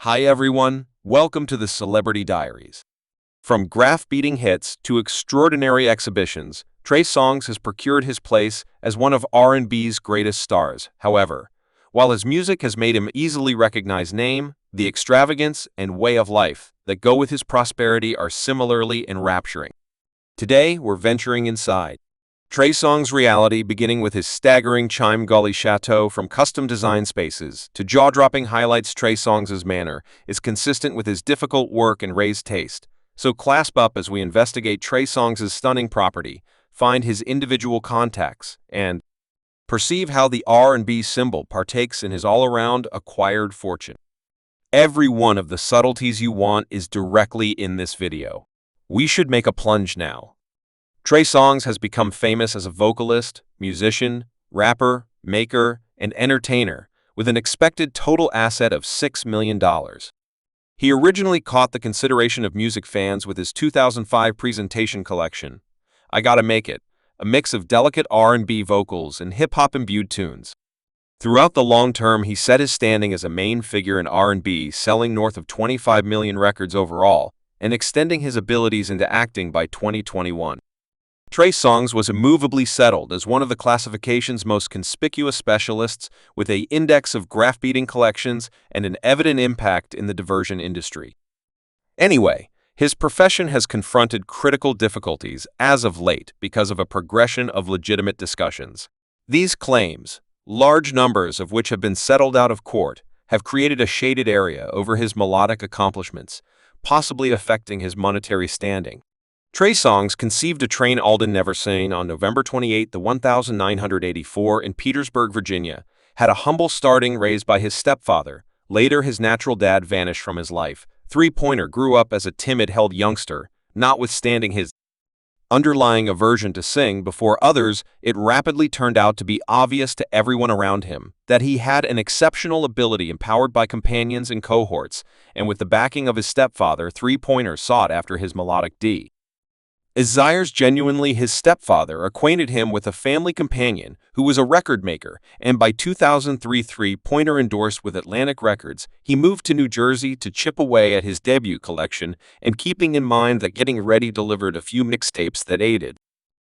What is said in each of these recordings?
Hi everyone, welcome to the Celebrity Diaries. From graph-beating hits to extraordinary exhibitions, Trey Songz has procured his place as one of R&B's greatest stars. However, while his music has made him easily recognized name, the extravagance and way of life that go with his prosperity are similarly enrapturing. Today, we're venturing inside Trey Songz' reality, beginning with his staggering Chime Gully chateau from custom-designed spaces to jaw-dropping highlights. Trey Songz' manner is consistent with his difficult work and raised taste. So clasp up as we investigate Trey Songz' stunning property, find his individual contacts, and perceive how the R&B symbol partakes in his all-around acquired fortune. Every one of the subtleties you want is directly in this video. We should make a plunge now. Trey Songz has become famous as a vocalist, musician, rapper, maker, and entertainer, with an expected total asset of $6 million. He originally caught the consideration of music fans with his 2005 presentation collection, I Gotta Make It, a mix of delicate R&B vocals and hip-hop-imbued tunes. Throughout the long term, he set his standing as a main figure in R&B, selling north of 25 million records overall, and extending his abilities into acting by 2021. Trey Songz was immovably settled as one of the classification's most conspicuous specialists, with an index of graph-beating collections and an evident impact in the diversion industry. Anyway, his profession has confronted critical difficulties as of late because of a progression of legitimate discussions. These claims, large numbers of which have been settled out of court, have created a shaded area over his melodic accomplishments, possibly affecting his monetary standing. Trey Songz conceived a Train Alden Neversane on November 28, 1984 in Petersburg, Virginia, had a humble starting raised by his stepfather. Later, his natural dad vanished from his life. Three-pointer grew up as a timid-held youngster, notwithstanding his underlying aversion to sing before others. It rapidly turned out to be obvious to everyone around him that he had an exceptional ability empowered by companions and cohorts, and with the backing of his stepfather, Three-pointer sought after his melodic D. Desires. Genuinely, his stepfather acquainted him with a family companion who was a record maker, and by 2003, Three-pointer endorsed with Atlantic Records. He moved to New Jersey to chip away at his debut collection, and keeping in mind that Getting Ready delivered a few mixtapes that aided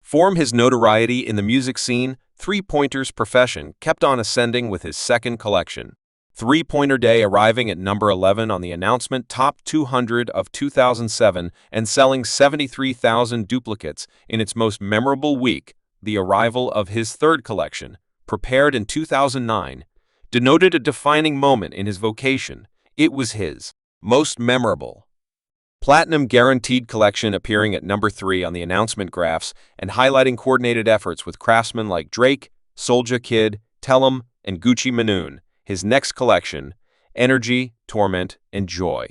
form his notoriety in the music scene, Three-pointer's profession kept on ascending with his second collection, Three-Pointer Day, arriving at number 11 on the announcement Top 200 of 2007 and selling 73,000 duplicates in its most memorable week. The arrival of his third collection, prepared in 2009, denoted a defining moment in his vocation. It was his most memorable Platinum Guaranteed collection, appearing at number 3 on the announcement graphs and highlighting coordinated efforts with craftsmen like Drake, Soulja Kid, Tellum, and Gucci Mane. His next collection, Energy, Torment, and Joy,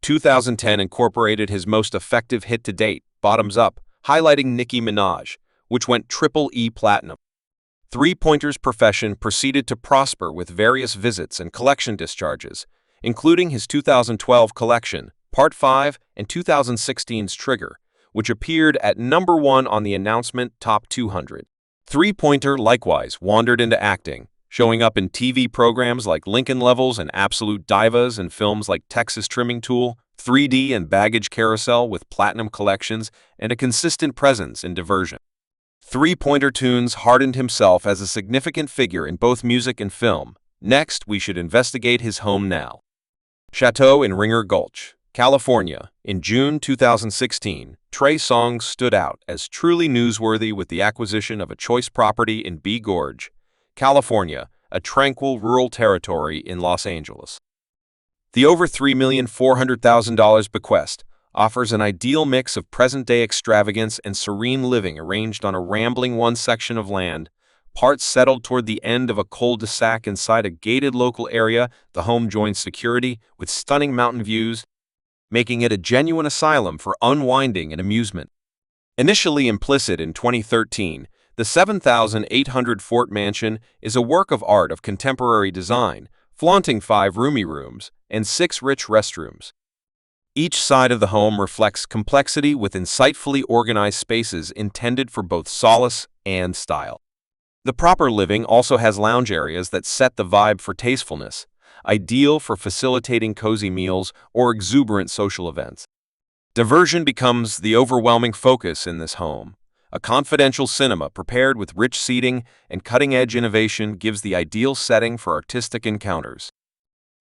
2010, incorporated his most effective hit to date, Bottoms Up, highlighting Nicki Minaj, which went triple E platinum. Three-pointer's profession proceeded to prosper with various visits and collection discharges, including his 2012 collection, Part 5, and 2016's Trigger, which appeared at number 1 on the announcement Top 200. Three-pointer likewise wandered into acting, showing up in TV programs like Lincoln Levels and Absolute Divas, and films like Texas Trimming Tool, 3D, and Baggage Carousel, with platinum collections and a consistent presence in diversion. Three-pointer tunes hardened himself as a significant figure in both music and film. Next, we should investigate his home now. Chateau in Ringer Gulch, California. In June 2016, Trey Songz stood out as truly newsworthy with the acquisition of a choice property in B Gorge, California, a tranquil rural territory in Los Angeles. The over $3,400,000 bequest offers an ideal mix of present-day extravagance and serene living, arranged on a rambling one-section of land, parts settled toward the end of a cul-de-sac inside a gated local area. The home joins security with stunning mountain views, making it a genuine asylum for unwinding and amusement. Initially implicit in 2013, the 7,800 Fort Mansion is a work of art of contemporary design, flaunting 5 roomy rooms and 6 rich restrooms. Each side of the home reflects complexity with insightfully organized spaces intended for both solace and style. The proper living also has lounge areas that set the vibe for tastefulness, ideal for facilitating cozy meals or exuberant social events. Diversion becomes the overwhelming focus in this home. A confidential cinema prepared with rich seating and cutting-edge innovation gives the ideal setting for artistic encounters.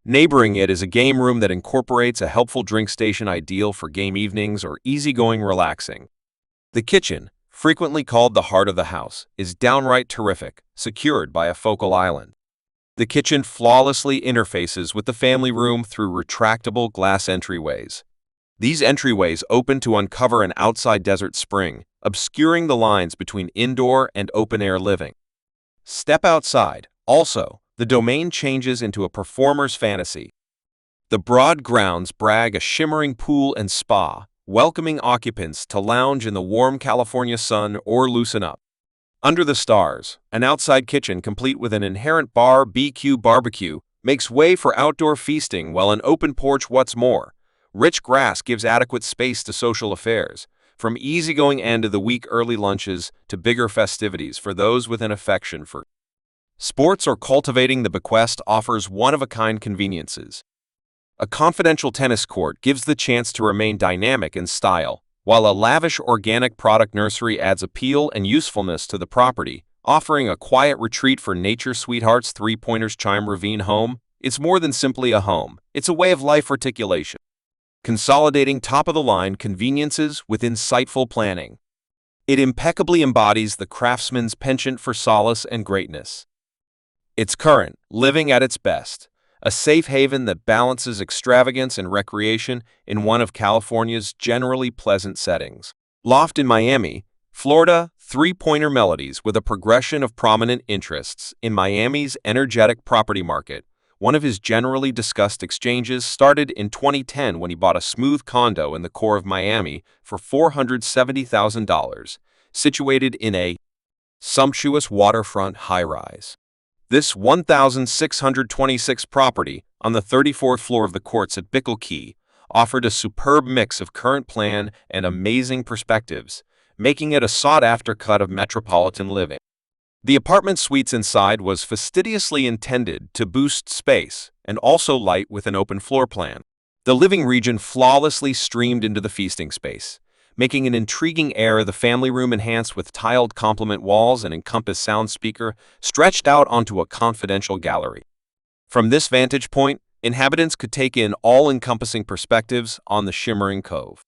Neighboring it is a game room that incorporates a helpful drink station ideal for game evenings or easygoing relaxing. The kitchen, frequently called the heart of the house, is downright terrific, secured by a focal island. The kitchen flawlessly interfaces with the family room through retractable glass entryways. These entryways open to uncover an outside desert spring, obscuring the lines between indoor and open-air living. Step outside. Also, the domain changes into a performer's fantasy. The broad grounds brag a shimmering pool and spa, welcoming occupants to lounge in the warm California sun or loosen up. Under the stars, an outside kitchen complete with an inherent BQ barbecue makes way for outdoor feasting, while an open porch, what's more, rich grass gives adequate space to social affairs, from easygoing end-of-the-week early lunches to bigger festivities for those with an affection for sports or cultivating. The bequest offers one-of-a-kind conveniences. A confidential tennis court gives the chance to remain dynamic in style, while a lavish organic product nursery adds appeal and usefulness to the property, offering a quiet retreat for nature sweethearts. Three Pointers Chime Ravine Home. It's more than simply a home. It's a way of life articulation, consolidating top-of-the-line conveniences with insightful planning. It impeccably embodies the craftsman's penchant for solace and greatness. It's current, living at its best, a safe haven that balances extravagance and recreation in one of California's generally pleasant settings. Loft in Miami, Florida. Three-pointer melodies with a progression of prominent interests in Miami's energetic property market. One of his generally discussed exchanges started in 2010 when he bought a smooth condo in the core of Miami for $470,000, situated in a sumptuous waterfront high-rise. This 1,626 property on the 34th floor of the courts at Bickle Key offered a superb mix of current plan and amazing perspectives, making it a sought-after cut of metropolitan living. The apartment suites inside was fastidiously intended to boost space and also light with an open floor plan. The living region flawlessly streamed into the feasting space, making an intriguing air. The family room enhanced with tiled complement walls and encompassed sound speaker stretched out onto a confidential gallery. From this vantage point, inhabitants could take in all-encompassing perspectives on the shimmering cove.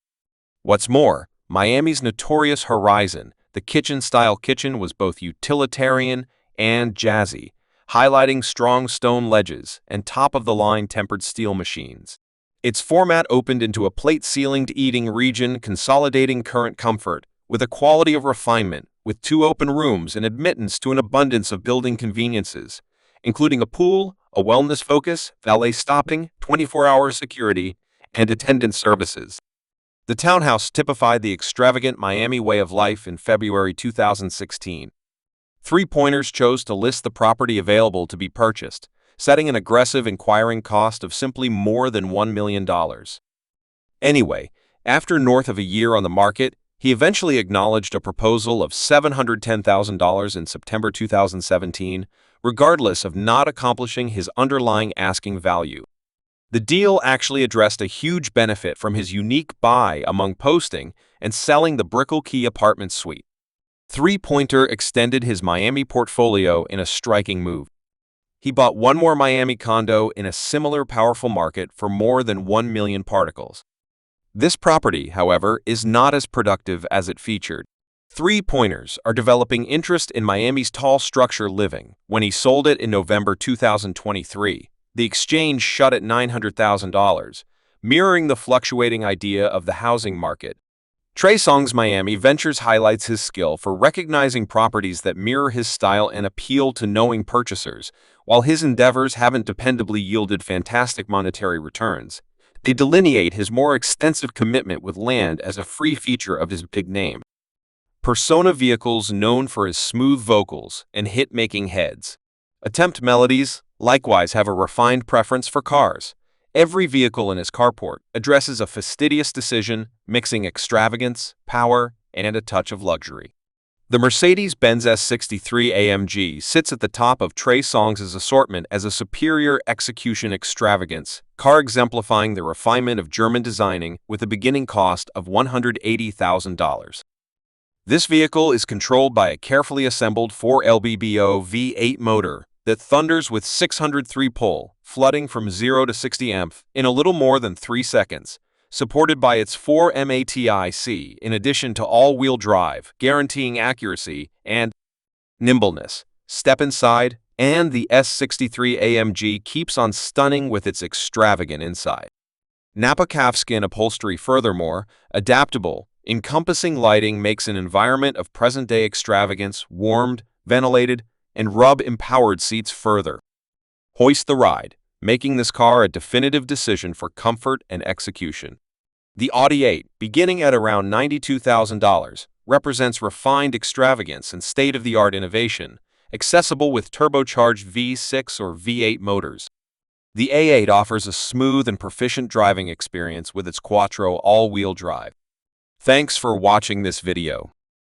What's more, Miami's notorious Horizon, the kitchen-style kitchen, was both utilitarian and jazzy, highlighting strong stone ledges and top-of-the-line tempered steel machines. Its format opened into a plate-ceilinged eating region, consolidating current comfort with a quality of refinement, with 2 open rooms and admittance to an abundance of building conveniences, including a pool, a wellness focus, valet stopping, 24-hour security, and attendant services. The townhouse typified the extravagant Miami way of life. In February 2016, Three Pointers chose to list the property available to be purchased, setting an aggressive inquiring cost of simply more than $1 million. Anyway, after north of a year on the market, he eventually acknowledged a proposal of $710,000 in September 2017, regardless of not accomplishing his underlying asking value. The deal actually addressed a huge benefit from his unique buy among posting and selling the Bickle Key apartment suite. Three Pointer extended his Miami portfolio in a striking move. He bought one more Miami condo in a similar powerful market for more than 1 million particles. This property, however, is not as productive as it featured. Three Pointers are developing interest in Miami's tall structure living. When he sold it in November 2023, the exchange shut at $900,000, mirroring the fluctuating idea of the housing market. Trey Songz Miami Ventures highlights his skill for recognizing properties that mirror his style and appeal to knowing purchasers. While his endeavors haven't dependably yielded fantastic monetary returns, they delineate his more extensive commitment with land as a free feature of his big name. Persona vehicles known for his smooth vocals and hit-making heads. Attempt melodies likewise have a refined preference for cars. Every vehicle in his carport addresses a fastidious decision, mixing extravagance, power, and a touch of luxury. The Mercedes-Benz S63 AMG sits at the top of Trey Songz' assortment as a superior execution extravagance, car exemplifying the refinement of German designing with a beginning cost of $180,000. This vehicle is controlled by a carefully assembled 4 lbbo V8 motor that thunders with 603 pull, flooding from 0 to 60 mph in a little more than 3 seconds, supported by its 4 MATIC in addition to all-wheel drive, guaranteeing accuracy and nimbleness. Step inside, and the S63 AMG keeps on stunning with its extravagant inside. Nappa calfskin upholstery, furthermore, adaptable, encompassing lighting makes an environment of present-day extravagance, warmed, ventilated, and rub-empowered seats further hoist the ride, making this car a definitive decision for comfort and execution. The Audi 8, beginning at around $92,000, represents refined extravagance and state-of-the-art innovation, accessible with turbocharged V6 or V8 motors. The A8 offers a smooth and proficient driving experience with its quattro all-wheel drive. Thanks for watching this video.